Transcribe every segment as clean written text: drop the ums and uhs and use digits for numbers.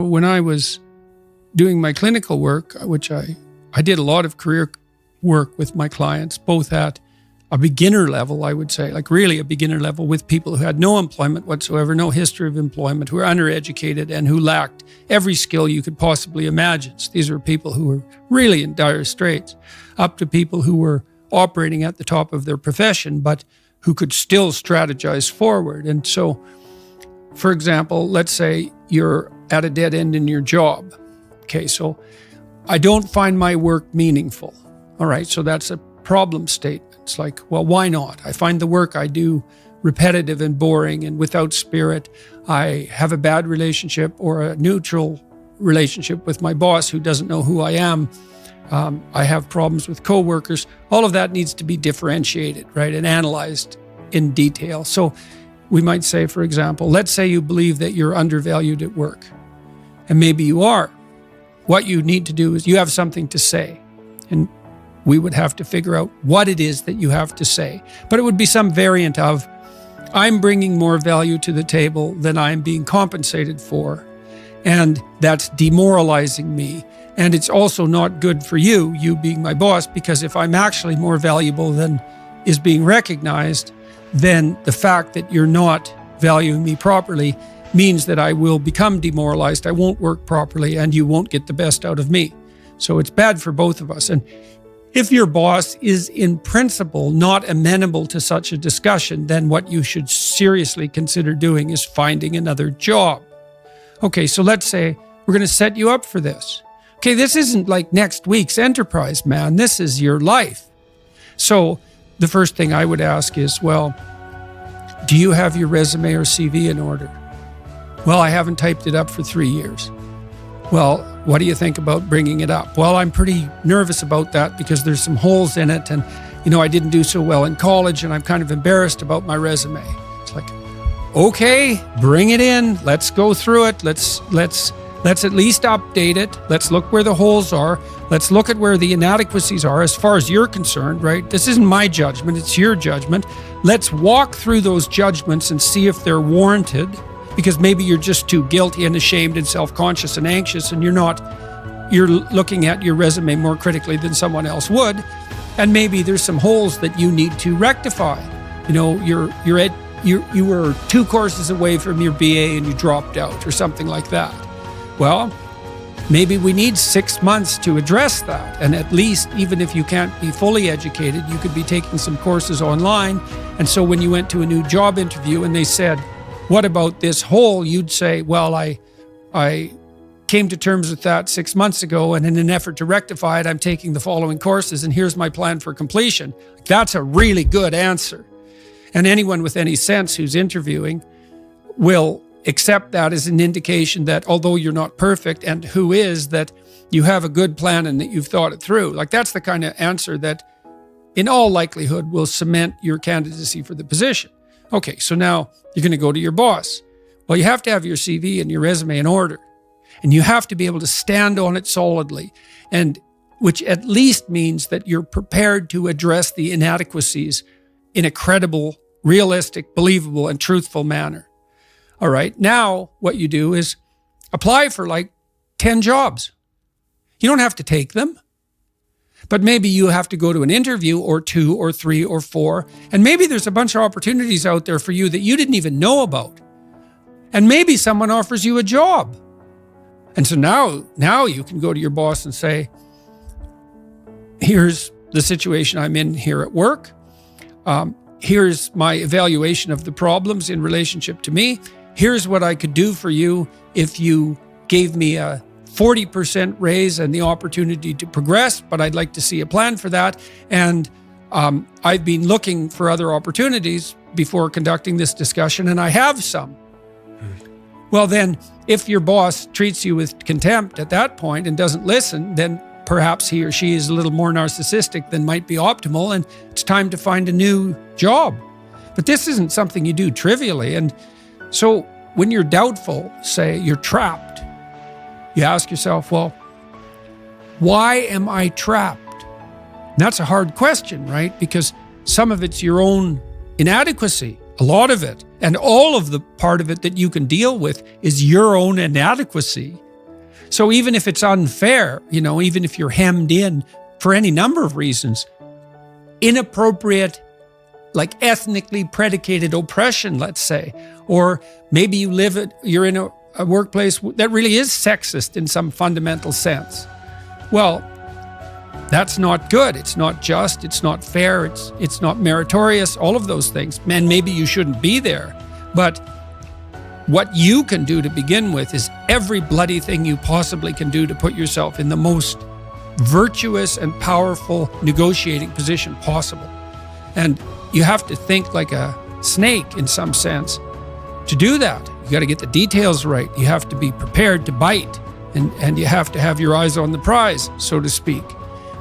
When I was doing my clinical work, which I did a lot of career work with my clients, both at a beginner level, I would say, like really a beginner level, with people who had no employment whatsoever, no history of employment, who were undereducated and who lacked every skill you could possibly imagine. So these were people who were really in dire straits, up to people who were operating at the top of their profession, but who could still strategize forward. And so, for example, let's say you're at a dead end in your job. Okay, so I don't find my work meaningful. All right, so that's a problem statement. It's like, well, why not? I find the work I do repetitive and boring and without spirit. I have a bad relationship or a neutral relationship with my boss who doesn't know who I am. I have problems with coworkers. All of that needs to be differentiated, right, and analyzed in detail. So we might say, for example, let's say you believe that you're undervalued at work, and maybe you are. What you need to do is you have something to say, and we would have to figure out what it is that you have to say. But it would be some variant of, I'm bringing more value to the table than I'm being compensated for, and that's demoralizing me. And it's also not good for you being my boss, because if I'm actually more valuable than is being recognized, then the fact that you're not valuing me properly means that I will become demoralized, I won't work properly, and you won't get the best out of me. So it's bad for both of us. And if your boss is in principle not amenable to such a discussion, then what you should seriously consider doing is finding another job. Okay, so let's say we're going to set you up for this. Okay, this isn't like next week's enterprise, man. This is your life. So the first thing I would ask is, well, do you have your resume or CV in order? Well, I haven't typed it up for 3 years. Well, what do you think about bringing it up? Well, I'm pretty nervous about that because there's some holes in it, and I didn't do so well in college, and I'm kind of embarrassed about my resume. It's like, okay, bring it in. Let's go through it. Let's at least update it. Let's look where the holes are. Let's look at where the inadequacies are as far as you're concerned, right? This isn't my judgment, it's your judgment. Let's walk through those judgments and see if they're warranted, because maybe you're just too guilty and ashamed and self-conscious and anxious, and you're looking at your resume more critically than someone else would. And maybe there's some holes that you need to rectify. You were 2 courses away from your BA and you dropped out or something like that. Well, maybe we need 6 months to address that. And at least, even if you can't be fully educated, you could be taking some courses online. And so when you went to a new job interview and they said, what about this hole? You'd say, well, I came to terms with that 6 months ago, and in an effort to rectify it, I'm taking the following courses, and here's my plan for completion. That's a really good answer. And anyone with any sense who's interviewing will accept that as an indication that although you're not perfect, and who is, that you have a good plan and that you've thought it through. Like, that's the kind of answer that in all likelihood will cement your candidacy for the position. Okay, so now you're going to go to your boss. Well, you have to have your CV and your resume in order, and you have to be able to stand on it solidly, and which at least means that you're prepared to address the inadequacies in a credible, realistic, believable, and truthful manner. All right, now what you do is apply for like 10 jobs. You don't have to take them, but maybe you have to go to an interview or 2 or 3 or 4, and maybe there's a bunch of opportunities out there for you that you didn't even know about. And maybe someone offers you a job. And so now you can go to your boss and say, here's the situation I'm in here at work. Here's my evaluation of the problems in relationship to me. Here's what I could do for you if you gave me a 40% raise and the opportunity to progress, but I'd like to see a plan for that. And I've been looking for other opportunities before conducting this discussion, and I have some. Well, then, if your boss treats you with contempt at that point and doesn't listen, then perhaps he or she is a little more narcissistic than might be optimal, and it's time to find a new job. But this isn't something you do trivially. And so when you're doubtful, say you're trapped, you ask yourself, well, why am I trapped? And that's a hard question, right? Because some of it's your own inadequacy, a lot of it. And all of the part of it that you can deal with is your own inadequacy So even if it's unfair, even if you're hemmed in for any number of reasons, inappropriate, like ethnically predicated oppression, let's say, or maybe you're in a workplace that really is sexist in some fundamental sense. Well, that's not good. It's not just, it's not fair, it's not meritorious, all of those things. And maybe you shouldn't be there. But what you can do to begin with is every bloody thing you possibly can do to put yourself in the most virtuous and powerful negotiating position possible. And you have to think like a snake in some sense to do that. You got to get the details right. You have to be prepared to bite, and you have to have your eyes on the prize, so to speak.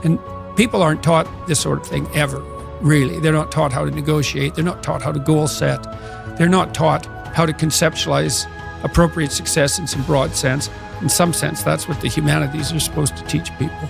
And people aren't taught this sort of thing ever, really. They're not taught how to negotiate. They're not taught how to goal set. They're not taught how to conceptualize appropriate success in some broad sense. In some sense, that's what the humanities are supposed to teach people.